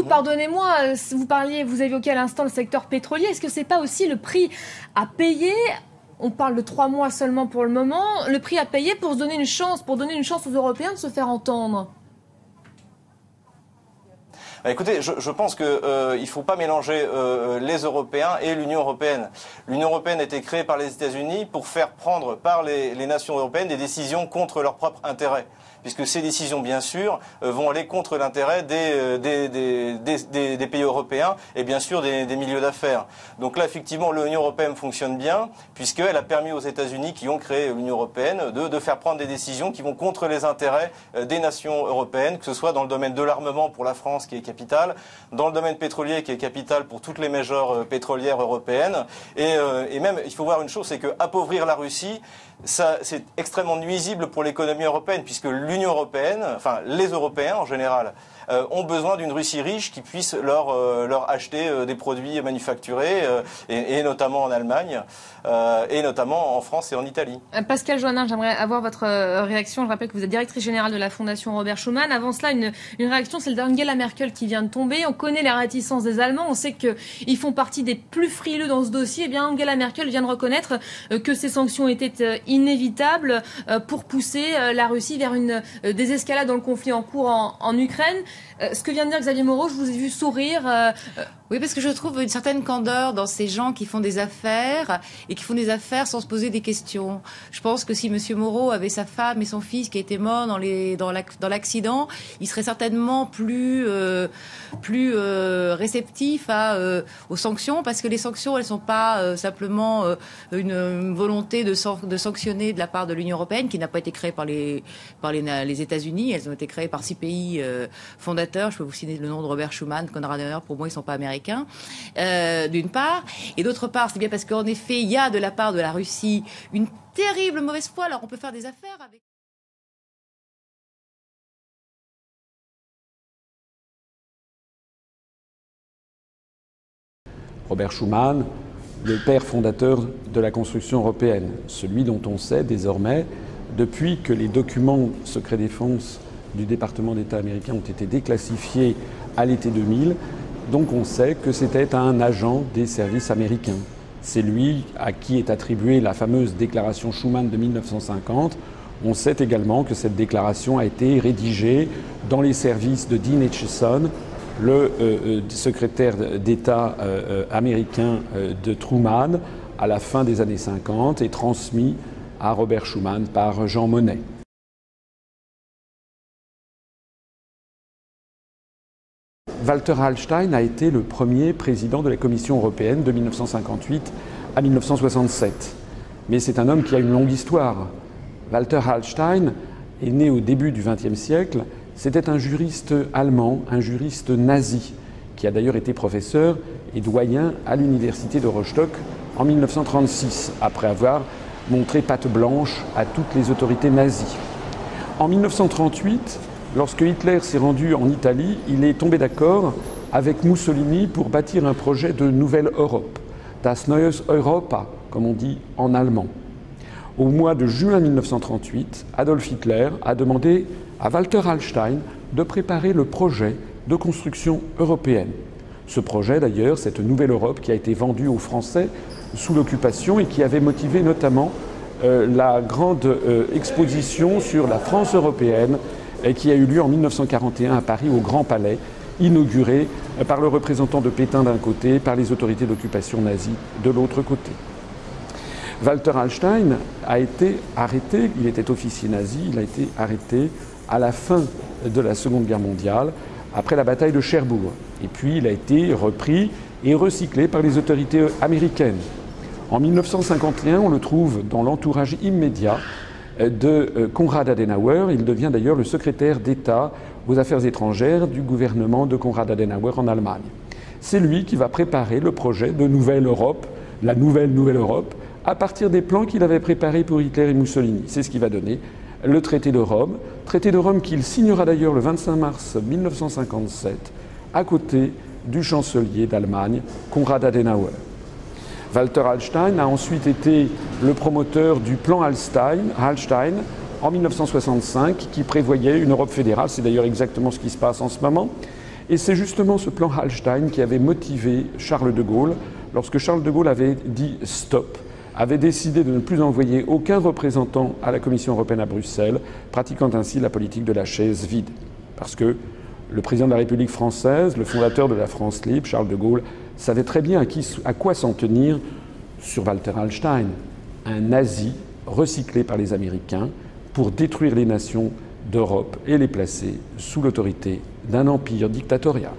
Moreau, pardonnez-moi, vous évoquiez à l'instant le secteur pétrolier. Est-ce que c'est pas aussi le prix à payer? On parle de 3 mois seulement pour le moment. Le prix à payer pour donner une chance aux Européens de se faire entendre. Écoutez, je pense qu'il ne faut pas mélanger les Européens et l'Union européenne. L'Union européenne a été créée par les États-Unis pour faire prendre par les nations européennes des décisions contre leurs propres intérêts. Puisque ces décisions, bien sûr, vont aller contre l'intérêt des pays européens et bien sûr des milieux d'affaires. Donc là, effectivement, l'Union européenne fonctionne bien, puisqu'elle a permis aux États-Unis, qui ont créé l'Union européenne, de faire prendre des décisions qui vont contre les intérêts des nations européennes, que ce soit dans le domaine de l'armement pour la France, qui est capitale, dans le domaine pétrolier, qui est capital pour toutes les majors pétrolières européennes. Et même, il faut voir une chose, c'est qu'appauvrir la Russie, c'est extrêmement nuisible pour l'économie européenne, puisque l'Union européenne, enfin les Européens en général, ont besoin d'une Russie riche qui puisse leur acheter des produits manufacturés, et notamment en Allemagne, et notamment en France et en Italie. Pascal Joannin, j'aimerais avoir votre réaction. Je rappelle que vous êtes directrice générale de la Fondation Robert Schuman. Avant cela, une réaction, celle d'Angela Merkel qui vient de tomber. On connaît les réticences des Allemands. On sait qu'ils font partie des plus frileux dans ce dossier. Eh bien, Angela Merkel vient de reconnaître que ces sanctions étaient inévitables pour pousser la Russie vers une désescalade dans le conflit en cours en Ukraine. Ce que vient de dire Xavier Moreau, je vous ai vu sourire. Oui, parce que je trouve une certaine candeur dans ces gens qui font des affaires et qui font des affaires sans se poser des questions. Je pense que si M. Moreau avait sa femme et son fils qui étaient morts dans l'accident, il serait certainement plus réceptif aux sanctions, parce que les sanctions, elles sont pas simplement une volonté de sanctionner de la part de l'Union européenne, qui n'a pas été créée par les États-Unis. Elles ont été créées par 6 pays fondateurs. Je peux vous citer le nom de Robert Schuman, Konrad Adenauer. Pour moi, ils sont pas américains. D'une part, et d'autre part, c'est bien parce qu'en effet, il y a de la part de la Russie une terrible mauvaise foi. Alors on peut faire des affaires avec... Robert Schuman, le père fondateur de la construction européenne, celui dont on sait désormais, depuis que les documents secret défense du département d'État américain ont été déclassifiés à l'été 2000, donc on sait que c'était un agent des services américains. C'est lui à qui est attribuée la fameuse déclaration Schuman de 1950. On sait également que cette déclaration a été rédigée dans les services de Dean Acheson, le secrétaire d'État américain de Truman, à la fin des années 50, et transmis à Robert Schuman par Jean Monnet. Walter Hallstein a été le premier président de la Commission européenne de 1958 à 1967. Mais c'est un homme qui a une longue histoire. Walter Hallstein est né au début du XXe siècle. C'était un juriste allemand, un juriste nazi, qui a d'ailleurs été professeur et doyen à l'université de Rostock en 1936, après avoir montré patte blanche à toutes les autorités nazies. En 1938, lorsque Hitler s'est rendu en Italie, il est tombé d'accord avec Mussolini pour bâtir un projet de nouvelle Europe, das neues Europa, comme on dit en allemand. Au mois de juin 1938, Adolf Hitler a demandé à Walter Hallstein de préparer le projet de construction européenne. Ce projet, d'ailleurs, cette nouvelle Europe qui a été vendue aux Français sous l'occupation et qui avait motivé notamment la grande exposition sur la France européenne et qui a eu lieu en 1941 à Paris, au Grand Palais, inauguré par le représentant de Pétain d'un côté, par les autorités d'occupation nazie de l'autre côté. Walter Hallstein a été arrêté, il était officier nazi, il a été arrêté à la fin de la Seconde Guerre mondiale, après la bataille de Cherbourg. Et puis il a été repris et recyclé par les autorités américaines. En 1951, on le trouve dans l'entourage immédiat de Konrad Adenauer. Il devient d'ailleurs le secrétaire d'État aux Affaires étrangères du gouvernement de Konrad Adenauer en Allemagne. C'est lui qui va préparer le projet de Nouvelle Europe, la nouvelle Europe, à partir des plans qu'il avait préparés pour Hitler et Mussolini. C'est ce qui va donner le traité de Rome qu'il signera d'ailleurs le 25 mars 1957, à côté du chancelier d'Allemagne, Konrad Adenauer. Walter Hallstein a ensuite été le promoteur du plan Hallstein en 1965, qui prévoyait une Europe fédérale. C'est d'ailleurs exactement ce qui se passe en ce moment. Et c'est justement ce plan Hallstein qui avait motivé Charles de Gaulle, lorsque Charles de Gaulle avait dit stop, avait décidé de ne plus envoyer aucun représentant à la Commission européenne à Bruxelles, pratiquant ainsi la politique de la chaise vide. Parce que le président de la République française, le fondateur de la France libre, Charles de Gaulle, savait très bien à quoi s'en tenir sur Walter Hallstein, un nazi recyclé par les Américains pour détruire les nations d'Europe et les placer sous l'autorité d'un empire dictatorial.